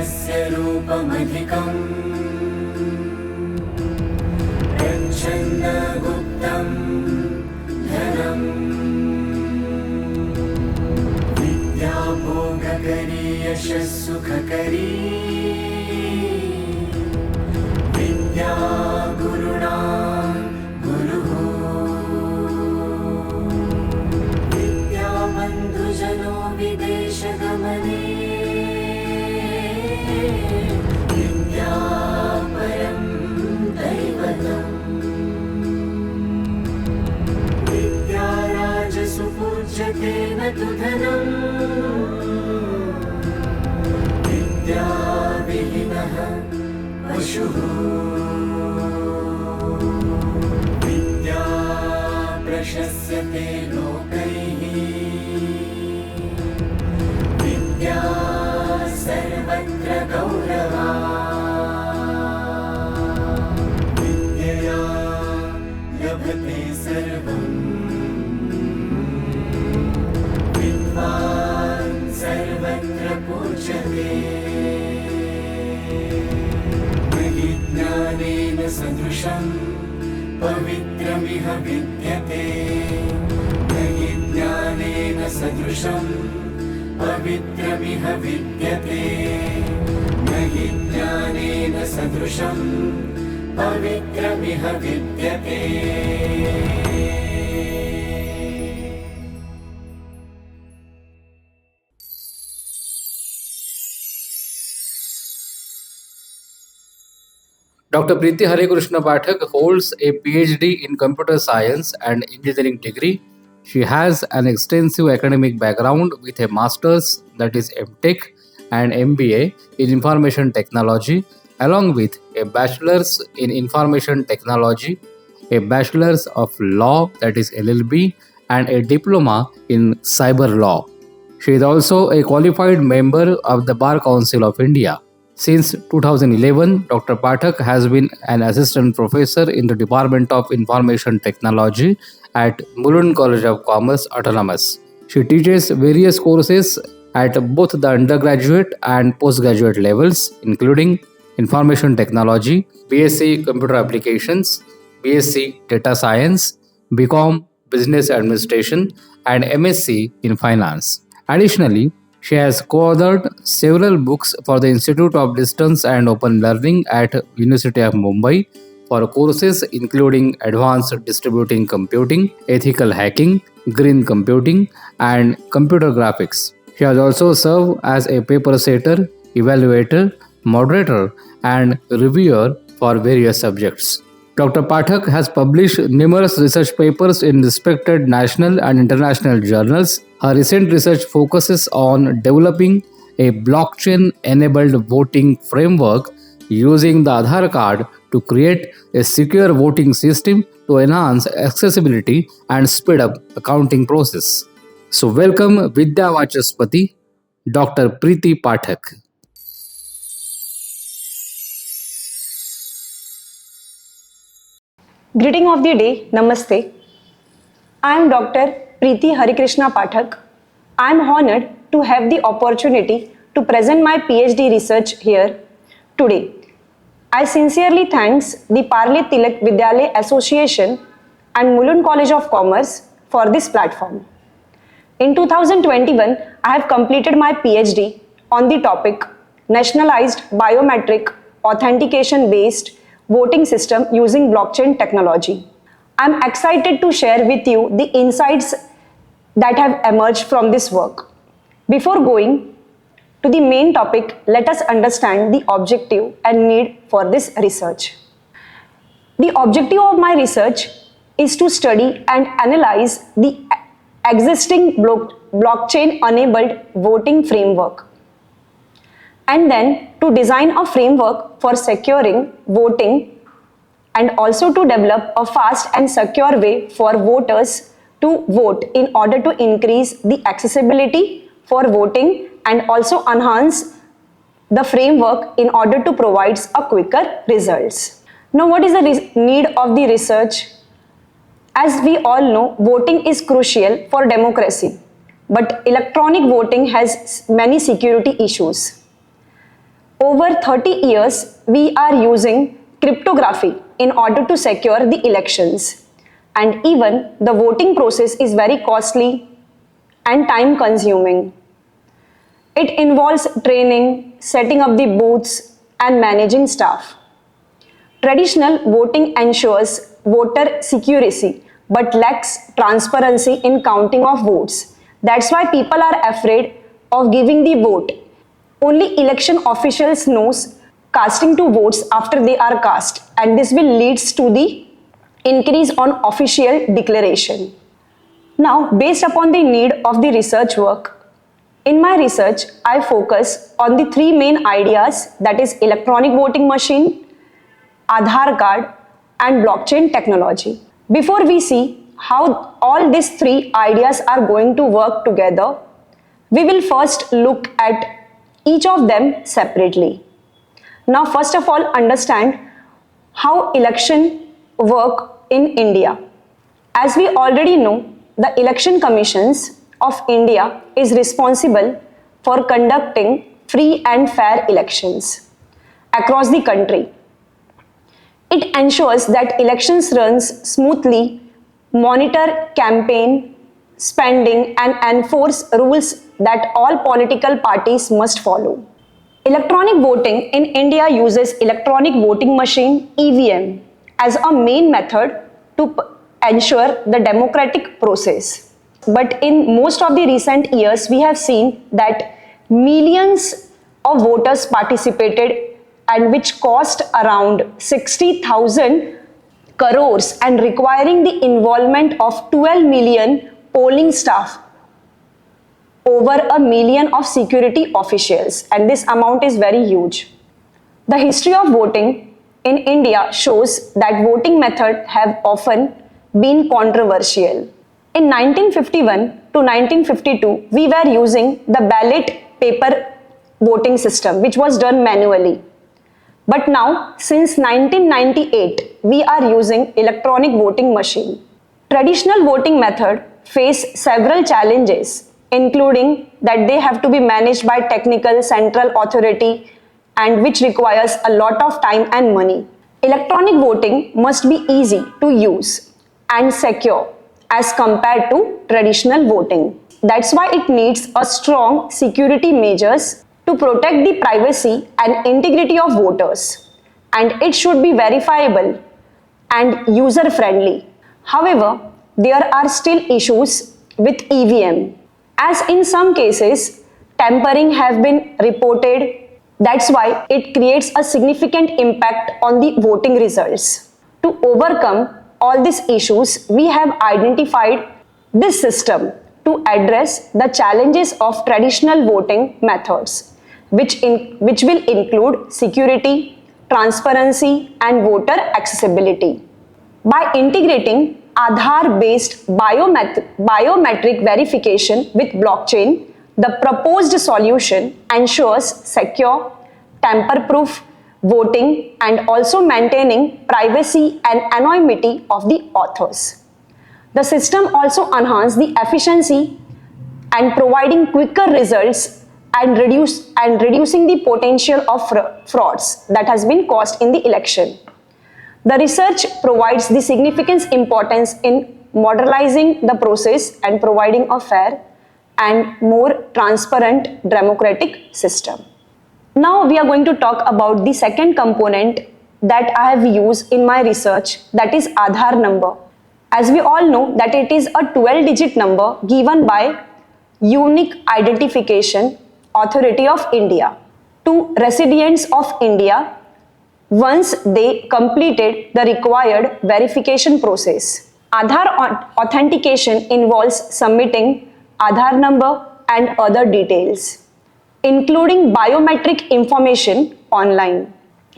यस्य रूपमधिकम् प्रच्छन्नगुप्तं धनम् विद्या भोगकरी यशः सुखकरी विद्या गुरुणा गुरुः विद्या बन्धुजनो विदेशगमने विद्या परं दैवतम् विद्या राजसु पूज्यते न तु धनम् विद्या विहीनः पशुः विद्या प्रशस्यते लोकैः विद्या सर्वत्र गौरवा विद्यया लभते सर्वम् विद्वान् सर्वत्र पूज्यते ज्ञानेन सदृशं पवित्रमिह विद्यते न हि ज्ञानेन सदृशं पवित्रमिह विद्यते न हि ज्ञानेन सदृशं पवित्रमिह विद्यते। Dr. Preeti Harikrishna Pathak holds a PhD in Computer Science and Engineering degree. She has an extensive academic background with a master's, that is MTech, and MBA in Information Technology, along with a bachelor's in Information Technology, a bachelor's of Law, that is LLB, and a diploma in Cyber Law. She is also a qualified member of the Bar Council of India. Since 2011, Dr. Pathak has been an assistant professor in the Department of Information Technology at Mulund College of Commerce, Autonomous. She teaches various courses at both the undergraduate and postgraduate levels, including Information Technology, BSc Computer Applications, BSc Data Science, BCom Business Administration, and MSc in Finance. Additionally, she has co-authored several books for the Institute of Distance and Open Learning at University of Mumbai for courses including Advanced Distributing Computing, Ethical Hacking, Green Computing, and Computer Graphics. She has also served as a paper setter, evaluator, moderator, and reviewer for various subjects. Dr. Pathak has published numerous research papers in respected national and international journals. Her recent research focuses on developing a blockchain-enabled voting framework using the Aadhaar card to create a secure voting system to enhance accessibility and speed up the counting process. So welcome Vidya Vachaspati, Dr. Preeti Pathak. Greeting of the day, Namaste. I am Dr. Preeti Harikrishna Pathak. I am honored to have the opportunity to present my PhD research here today. I sincerely thanks the Parle Tilak Vidyalaya Association and Mulund College of Commerce for this platform. In 2021, I have completed my PhD on the topic Nationalized Biometric Authentication Based Voting System using Blockchain Technology. I am excited to share with you the insights that have emerged from this work. Before going to the main topic, let us understand the objective and need for this research. The objective of my research is to study and analyze the existing blockchain-enabled voting framework, and then to design a framework for securing voting, and also to develop a fast and secure way for voters to vote in order to increase the accessibility for voting and also enhance the framework in order to provide a quicker results. Now, what is the need of the research? As we all know, voting is crucial for democracy, but electronic voting has many security issues. Over 30 years, we are using cryptography in order to secure the elections. And even the voting process is very costly and time consuming. It involves training, setting up the booths, and managing staff. Traditional voting ensures voter secrecy but lacks transparency in counting of votes. That's why people are afraid of giving the vote. Only election officials knows casting two votes after they are cast, and this will leads to the increase on official declaration. Now, based upon the need of the research work, in my research, I focus on the three main ideas, that is electronic voting machine, Aadhaar card, and blockchain technology. Before we see how all these three ideas are going to work together, we will first look at each of them separately. Now, first of all, understand how election work in India. As we already know, the Election Commissions of India is responsible for conducting free and fair elections across the country. It ensures that elections runs smoothly, monitor campaign spending, and enforce rules that all political parties must follow. Electronic voting in India uses electronic voting machine (EVM) as a main method to ensure the democratic process. But in most of the recent years, we have seen that millions of voters participated, and which cost around 60,000 crores and requiring the involvement of 12 million polling staff, over a million of security officials, and this amount is very huge. The history of voting in India shows that voting methods have often been controversial. In 1951 to 1952, we were using the ballot paper voting system, which was done manually. But now, since 1998, we are using electronic voting machine. Traditional voting method face several challenges, including that they have to be managed by technical central authority, and which requires a lot of time and money. Electronic voting must be easy to use and secure as compared to traditional voting. That's why it needs a strong security measures to protect the privacy and integrity of voters, and it should be verifiable and user friendly. However, there are still issues with EVM, as in some cases tampering have been reported. That's why it creates a significant impact on the voting results. To overcome all these issues, we have identified this system to address the challenges of traditional voting methods, which will include security, transparency, and voter accessibility. By integrating Aadhaar-based biometric verification with blockchain, the proposed solution ensures secure, tamper-proof voting and also maintaining privacy and anonymity of the authors. The system also enhances the efficiency and providing quicker results and reducing the potential of frauds that has been caused in the election. The research provides the significant importance in modernizing the process and providing a fair and more transparent democratic system. Now we are going to talk about the second component that I have used in my research, that is Aadhaar number. As we all know that it is a 12-digit number given by Unique Identification Authority of India to residents of India once they completed the required verification process. Aadhaar authentication involves submitting Aadhaar number and other details, including biometric information online.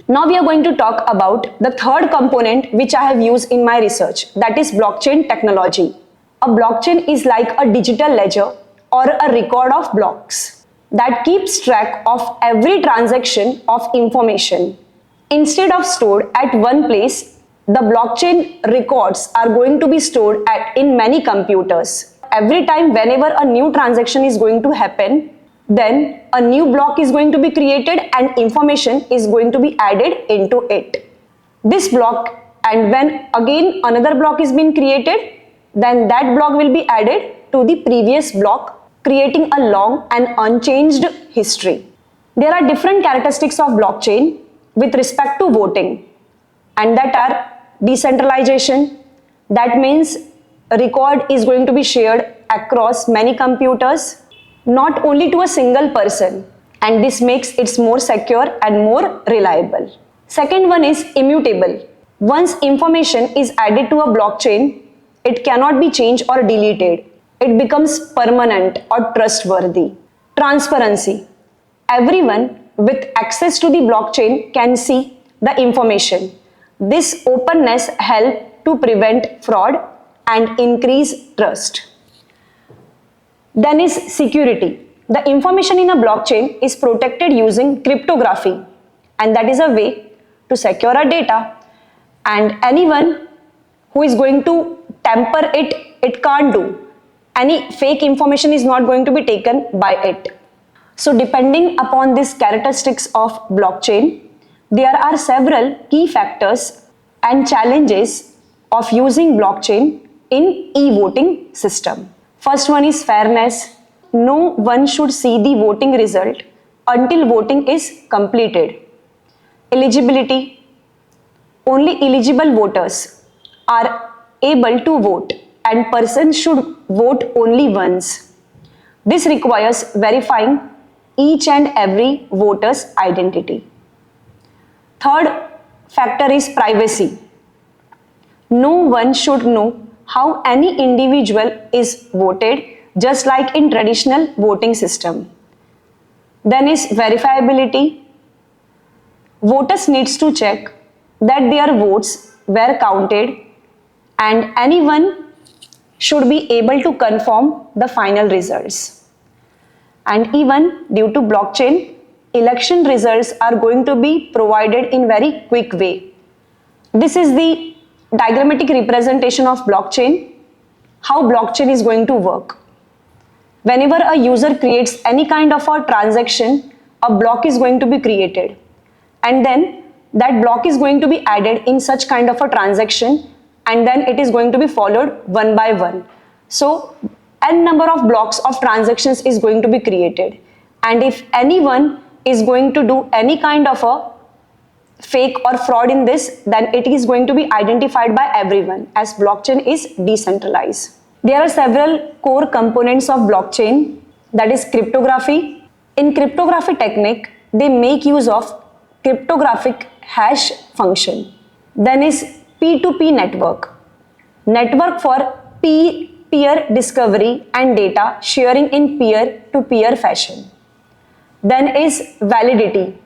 Now we are going to talk about the third component which I have used in my research, that is blockchain technology. A blockchain is like a digital ledger or a record of blocks that keeps track of every transaction of information. Instead of stored at one place, the blockchain records are going to be stored in many computers. Every time whenever a new transaction is going to happen, Then a new block is going to be created and information is going to be added into it. This block, and when again another block is being created, then that block will be added to the previous block, creating a long and unchanged history. There are different characteristics of blockchain with respect to voting, and that are decentralization. That means a record is going to be shared across many computers, not only to a single person, and this makes it more secure and more reliable. Second one is immutable. Once information is added to a blockchain, it cannot be changed or deleted. It becomes permanent or trustworthy. Transparency. Everyone with access to the blockchain can see the information. This openness helps to prevent fraud and increase trust. Then is security. The information in a blockchain is protected using cryptography, and that is a way to secure our data, and anyone who is going to tamper it, it can't do. Any fake information is not going to be taken by it. So depending upon these characteristics of blockchain, there are several key factors and challenges of using blockchain in e-voting system. First one is fairness. No one should see the voting result until voting is completed. Eligibility. Only eligible voters are able to vote, and persons should vote only once. This requires verifying each and every voter's identity. Third factor is privacy. No one should know how any individual is voted, just like in traditional voting system. Then is verifiability. Voters needs to check that their votes were counted, and anyone should be able to confirm the final results. And even due to blockchain, election results are going to be provided in very quick way. This is the diagrammatic representation of blockchain, how blockchain is going to work. Whenever a user creates any kind of a transaction, a block is going to be created, and then that block is going to be added in such kind of a transaction, and then it is going to be followed one by one. So n number of blocks of transactions is going to be created, and if anyone is going to do any kind of a fake or fraud in this, then it is going to be identified by everyone, as blockchain is decentralized. There are several core components of blockchain, that is cryptography. In cryptography technique, they make use of cryptographic hash function. Then is P2P network, network for peer discovery and data sharing in peer-to-peer fashion. Then is validity.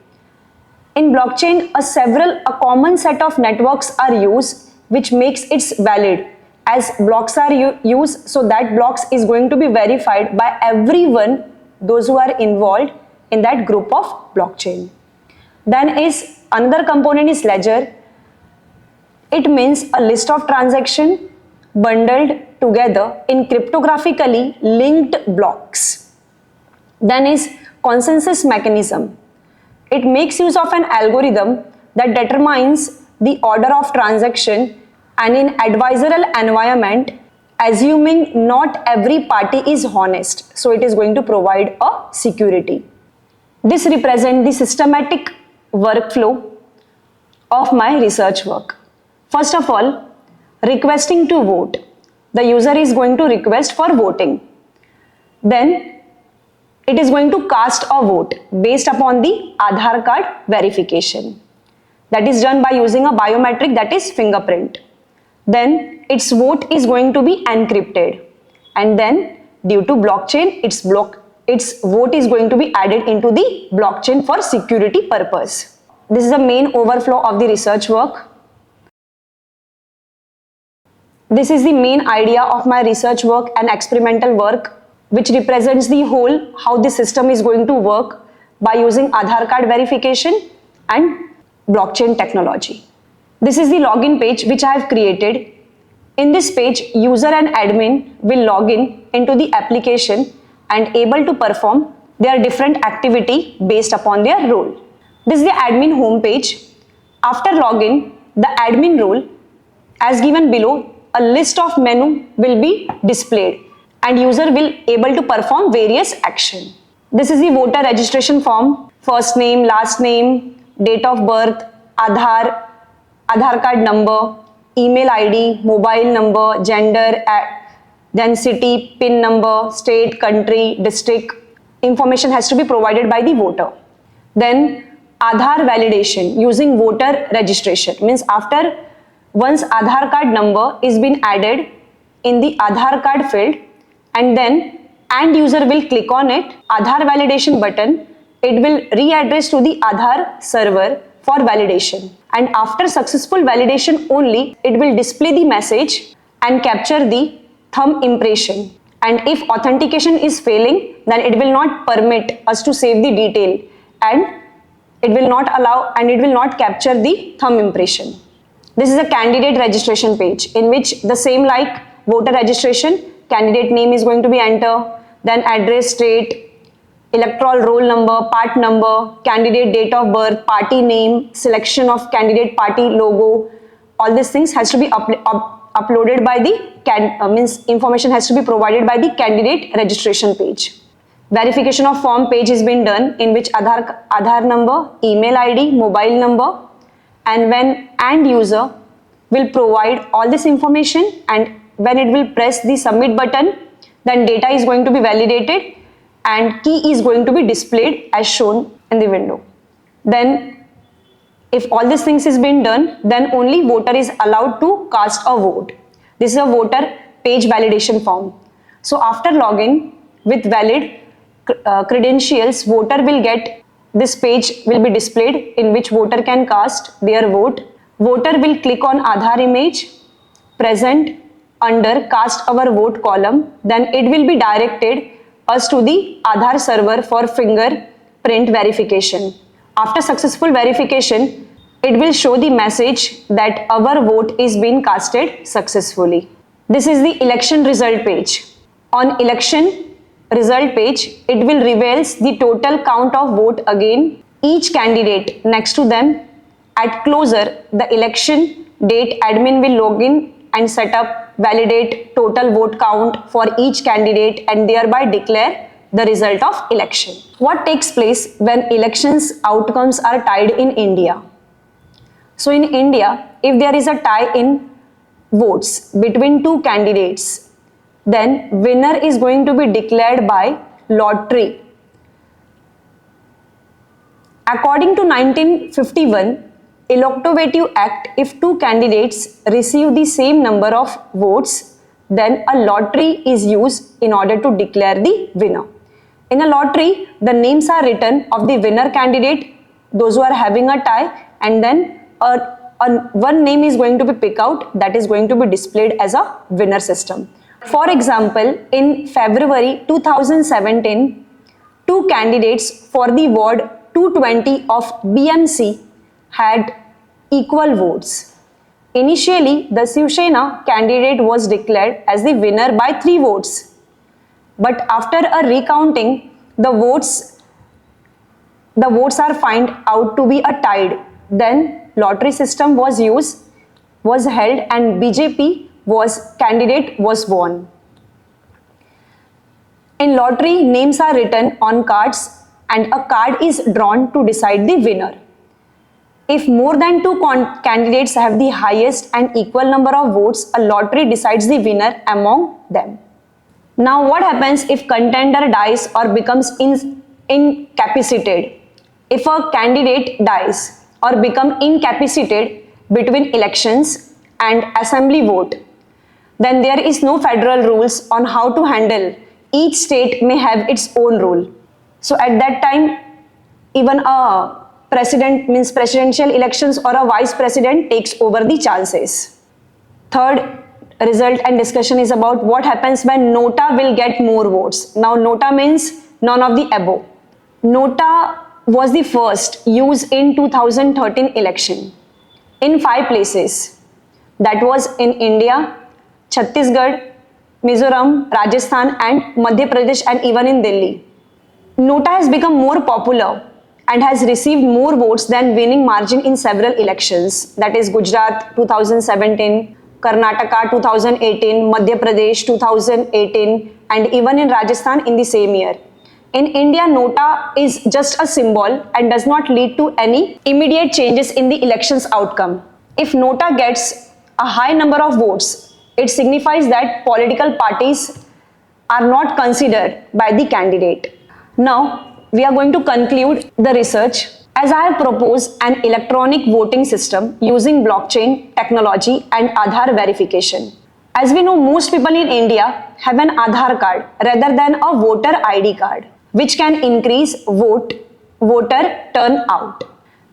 In blockchain, a common set of networks are used, which makes it valid. As blocks are used, so that blocks is going to be verified by everyone, those who are involved in that group of blockchain. Then is another component is ledger. It means a list of transactions bundled together in cryptographically linked blocks. Then is consensus mechanism. It makes use of an algorithm that determines the order of transaction, and in adversarial environment, assuming not every party is honest, so it is going to provide a security. This represents the systematic workflow of my research work. First of all, requesting to vote. The user is going to request for voting. Then it is going to cast a vote based upon the Aadhaar card verification. That is done by using a biometric, that is fingerprint. Then its vote is going to be encrypted, and then due to blockchain, its vote is going to be added into the blockchain for security purpose. This is the main overflow of the research work. This is the main idea of my research work and experimental work, which represents the whole how the system is going to work by using Aadhaar card verification and blockchain technology. This is the login page which I have created. In this page, user and admin will log in into the application and able to perform their different activity based upon their role. This is the admin home page. After login, the admin role, as given below, a list of menu will be displayed and user will able to perform various action. This is the voter registration form, first name, last name, date of birth, Aadhaar card number, email ID, mobile number, gender, then city, PIN number, state, country, district. Information has to be provided by the voter. Then Aadhaar validation using voter registration means after once Aadhaar card number is been added in the Aadhaar card field and then user will click on it, Aadhaar validation button, it will readdress to the Aadhaar server for validation. And after successful validation only, it will display the message and capture the thumb impression. And if authentication is failing, then it will not permit us to save the detail and it will not allow and it will not capture the thumb impression. This is a candidate registration page in which the same like voter registration, candidate name is going to be entered, then address, state, electoral roll number, part number, candidate date of birth, party name, selection of candidate party logo. All these things has to be uploaded by the means information has to be provided by the candidate registration page. Verification of form page is been done in which Aadhaar number, email ID, mobile number, and when user will provide all this information and when it will press the submit button, then data is going to be validated and key is going to be displayed as shown in the window. Then if all these things is been done, then only voter is allowed to cast a vote. This is a voter page validation form. So after login with valid credentials, voter will get this page will be displayed in which voter can cast their vote. Voter will click on Aadhaar image present under cast our vote column. Then it will be directed us to the Aadhaar server for fingerprint verification. After successful verification, it will show the message that our vote is being casted successfully. This is the election result page. On election result page, it will reveals the total count of vote again each candidate next to them. At closer the election date, admin will log in and set up validate total vote count for each candidate and thereby declare the result of election. What takes place when elections outcomes are tied in India? So in India, if there is a tie in votes between two candidates, then winner is going to be declared by lottery. According to 1951 Electorative Act, if two candidates receive the same number of votes, then a lottery is used in order to declare the winner. In a lottery, the names are written of the winner candidate, those who are having a tie, and then one name is going to be picked out that is going to be displayed as a winner system. For example, in February 2017, two candidates for the ward 220 of BMC had equal votes. Initially, the Shiv Sena candidate was declared as the winner by 3 votes. But after a recounting, the votes are found out to be a tied. Then lottery system was held and BJP candidate was won. In lottery, names are written on cards and a card is drawn to decide the winner. If more than 2 candidates have the highest and equal number of votes, a lottery decides the winner among them. Now what happens if contender dies or becomes incapacitated? If a candidate dies or become incapacitated between elections and assembly vote, then there is no federal rules on how to handle. Each state may have its own rule. So at that time, even a president means presidential elections or a vice president takes over the chances. Third result and discussion is about what happens when nota will get more votes. Now nota means none of the above. Nota was the first used in 2013 election in 5 places. That was in India, Chhattisgarh, Mizoram, Rajasthan and Madhya Pradesh and even in Delhi. Nota has become more popular and has received more votes than winning margin in several elections. That is Gujarat 2017, Karnataka 2018, Madhya Pradesh 2018, and even in Rajasthan in the same year. In India, Nota is just a symbol and does not lead to any immediate changes in the election's outcome. If Nota gets a high number of votes, it signifies that political parties are not considered by the candidate. Now, we are going to conclude the research as I have proposed an electronic voting system using blockchain technology and Aadhaar verification. As we know, most people in India have an Aadhaar card rather than a voter ID card, which can increase voter turnout.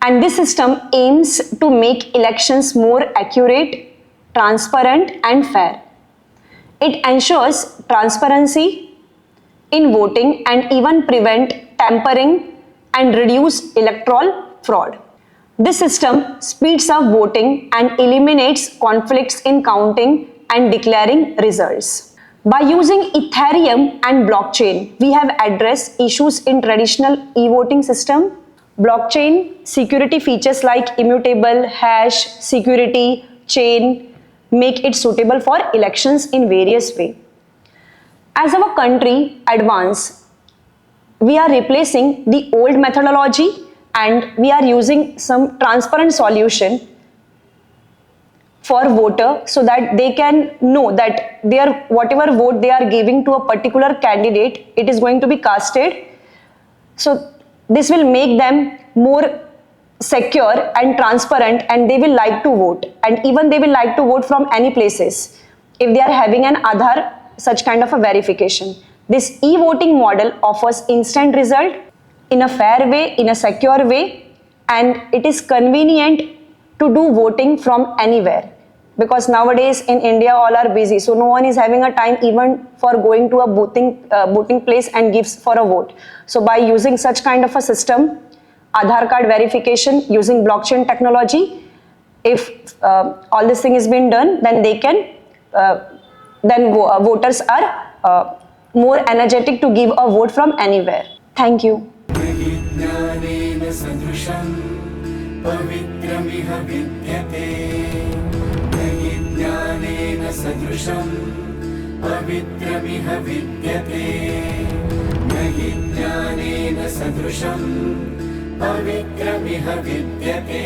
And this system aims to make elections more accurate, transparent, and fair. It ensures transparency in voting and even prevent tampering and reduce electoral fraud. This system speeds up voting and eliminates conflicts in counting and declaring results. By using Ethereum and blockchain, we have addressed issues in traditional e-voting system. Blockchain security features like immutable, hash, security, chain make it suitable for elections in various ways. As our country advances, we are replacing the old methodology and we are using some transparent solution for voter so that they can know that whatever vote they are giving to a particular candidate, it is going to be casted. So this will make them more secure and transparent, and they will like to vote, and even they will like to vote from any places if they are having an Aadhaar such kind of a verification. This e-voting model offers instant result in a fair way, in a secure way, and it is convenient to do voting from anywhere, because nowadays in India all are busy, so no one is having a time even for going to a voting place and gives for a vote. So by using such kind of a system, Aadhaar card verification using blockchain technology, if all this thing has been done, then they can voters are more energetic to give a vote from anywhere. Thank you. ज्ञानेन सदृशं पवित्रमिह विद्यते न हि ज्ञानेन सदृशं पवित्रमिह विद्यते न हि ज्ञानेन सदृशं पवित्रमिह विद्यते।